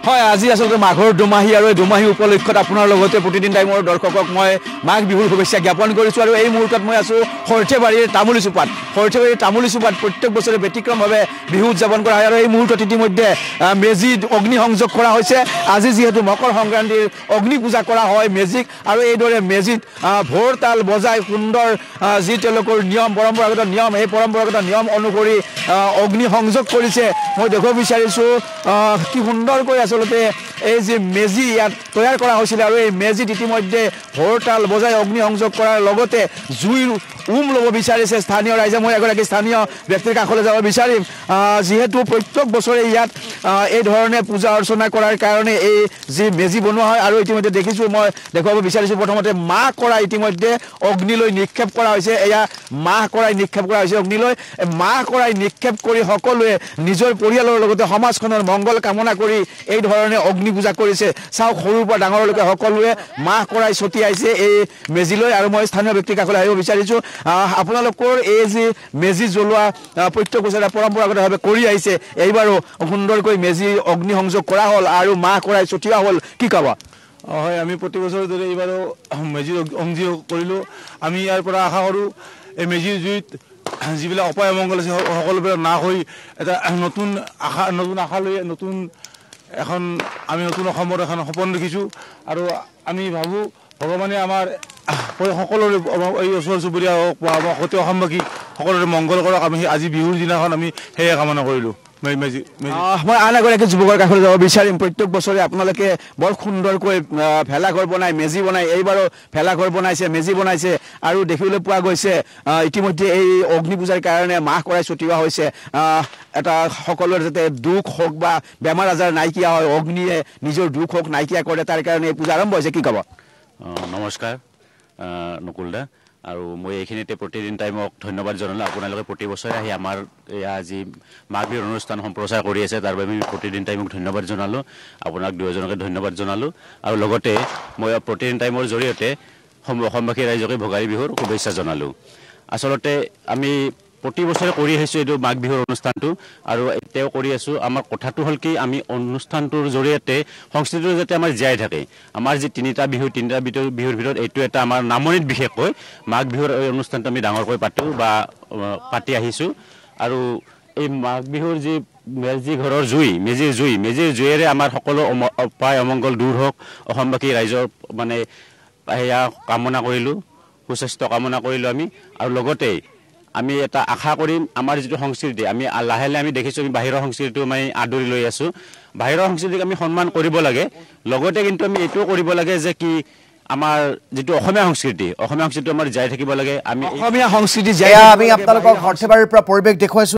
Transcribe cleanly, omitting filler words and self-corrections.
হয় আজি আসলে মাঘৰ দুমাহী আৰু এই দুমাহী উপলক্ষত আপোনাৰ লগতে প্ৰতিদিন টাইমৰ দৰ্শকক মই মাঘ বিহুৰ শুভেচ্ছা জ্ঞাপন কৰিছোঁ আৰু এই মুহূৰ্তত মই আছোঁ সৰ্থেবাৰীৰ তামুলীচুপাত প্ৰত্যেক বছৰে ব্যতিক্ৰমভাৱে বিহু উদযাপন কৰা হয় আৰু এই মুহূৰ্তত ইতিমধ্যে মেজি অগ্নি সংযোগ কৰা হৈছে। আজি যিহেতু মকৰ সংক্ৰান্তিৰ অগ্নি পূজা কৰা হয় মেজিক আৰু এইদৰে মেজিত ভোৰ তাল বজাই সুন্দৰ যি তেওঁলোকৰ নিয়ম পৰম্পৰাগত নিয়ম এই পৰম্পৰাগত নিয়ম অনুসৰি অগ্নি সংযোগ কৰিছে। মই দেখুৱাব বিচাৰিছোঁ কি সুন্দৰকৈ আচলতে এই যে মেজি ইয়াত তৈয়াৰ কৰা হৈছিল আৰু এই মেজিত ইতিমধ্যে ভোৰ তাল বজাই অগ্নি সংযোগ কৰাৰ লগতে জুইৰ ল'ব বিচাৰিছে স্থানীয় ৰাইজে। মই এগৰাকী স্থানীয় ব্যক্তিৰ কাষলৈ যাব বিচাৰিম যিহেতু প্ৰত্যেক বছৰে ইয়াত এই ধৰণে পূজা অৰ্চনা কৰাৰ কাৰণে এই যি মেজি বনোৱা হয় আৰু ইতিমধ্যে দেখিছোঁ মই দেখুৱাব বিচাৰিছোঁ প্ৰথমতে মাহ কৰাই ইতিমধ্যে অগ্নিলৈ নিক্ষেপ কৰা হৈছে। এয়া মাহ কৰাই নিক্ষেপ কৰা হৈছে অগ্নিলৈ। মাহ কৰাই নিক্ষেপ কৰি সকলোৱে নিজৰ পৰিয়ালৰ লগতে সমাজখনৰ মংগল কামনা কৰি এই ধৰণে অগ্নি পূজা কৰিছে। চাওক সৰুৰ পৰা ডাঙৰলৈকে সকলোৱে মাহ কৰাই ছটিয়াইছে এই মেজিলৈ আৰু মই স্থানীয় ব্যক্তিৰ কাষলৈ আহিব বিচাৰিছোঁ আপোনালোকৰ এই যি মেজি জ্বলোৱা প্ৰত্যেক বছৰে পৰম্পৰাগতভাৱে কৰি আহিছে এইবাৰো সুন্দৰকৈ মেজি অগ্নি সংযোগ কৰা হ'ল আৰু মাহ কৰাই ছটিওৱা হ'ল, কি ক'ব? হয়, আমি প্ৰতি বছৰৰ দৰে এইবাৰো মেজিৰ অগ্নি কৰিলোঁ। আমি ইয়াৰ পৰা আশা কৰোঁ এই মেজিৰ জুইত যিবিলাক অপায় অমংগল আছে সকলোবিলাক নাশ হৈ এটা নতুন আশা লৈ আমি নতুন অসমৰ এখন সপোন দেখিছোঁ আৰু আমি ভাবোঁ ভগৱানে আমাৰ সকলোৰে এই ওচৰ চুবুৰীয়া হওক বা আমাৰ গোটেই অসমবাসী সকলোৰে মংগল কৰক। আমি আজি বিহুৰ দিনাখন আমি সেয়ে কামনা কৰিলোঁ। মই আন এগৰাকী যুৱকৰ কাষলৈ যাব বিচাৰিম। প্ৰত্যেক বছৰে আপোনালোকে বৰ সুন্দৰকৈ ভেলাঘৰ বনাই মেজি বনাই এইবাৰো ভেলাঘৰ বনাইছে মেজি বনাইছে আৰু দেখিবলৈ পোৱা গৈছে ইতিমধ্যে এই অগ্নি পূজাৰ কাৰণে মাহ কৰাই ছটিওৱা হৈছে। এটা সকলোৰে যাতে দুখ হওক বা বেমাৰ আজাৰ নাইকিয়া হয়, অগ্নিয়ে নিজৰ দুখ হওক নাইকিয়া কৰে তাৰ কাৰণে এই পূজা আৰম্ভ হৈছে, কি ক'ব? নমস্কাৰ নকুল দা, আৰু মই এইখিনিতে প্ৰতিদিন টাইমক ধন্যবাদ জনালোঁ। আপোনালোকে প্ৰতি বছৰে আহি আমাৰ আজি মাঘ বিহুৰ অনুষ্ঠান সম্প্ৰচাৰ কৰি আছে তাৰ বাবে আমি প্ৰতিদিন টাইমক ধন্যবাদ জনালোঁ। আপোনাক দুয়োজনকে ধন্যবাদ জনালোঁ আৰু লগতে মই প্ৰতিদিন টাইমৰ জৰিয়তে অসমবাসী ৰাইজকে ভোগালী বিহুৰ শুভেচ্ছা জনালোঁ। আচলতে আমি প্ৰতি বছৰে কৰি আহিছোঁ এইটো মাঘ বিহুৰ অনুষ্ঠানটো আৰু এতিয়াও কৰি আছোঁ। আমাৰ কথাটো হ'ল কি আমি অনুষ্ঠানটোৰ জৰিয়তে সংস্কৃতিটো যাতে আমাৰ জীয়াই থাকে। আমাৰ যি তিনিটা বিহুৰ ভিতৰত এইটো এটা আমাৰ নামনিত বিশেষকৈ মাঘ বিহুৰ এই অনুষ্ঠানটো আমি ডাঙৰকৈ পাতি আহিছোঁ আৰু এই মাঘ বিহুৰ যি ঘৰৰ মেজিৰ জুইৰে আমাৰ সকলো অপায় অমংগল দূৰ হওক অসমবাসী ৰাইজৰ মানে সেয়া কামনা কৰিলোঁ, সুস্বাস্থ্য কামনা কৰিলোঁ আমি। আৰু লগতে আমি এটা আশা কৰিম আমাৰ যিটো সংস্কৃতি আমি লাহে লাহে আমি দেখিছোঁ আমি বাহিৰৰ সংস্কৃতিটো আমি আদৰি লৈ আছোঁ। বাহিৰৰ সংস্কৃতিক আমি সন্মান কৰিব লাগে, লগতে কিন্তু আমি এইটোও কৰিব লাগে যে কি আমাৰ যিটো অসমীয়া সংস্কৃতি আমাৰ জীয়াই থাকিব লাগে। আমি অসমীয়া সংস্কৃতি আমি আপোনালোকক সৰ্থেবাৰীৰ পৰা পৰিৱেশ দেখুৱাইছোঁ।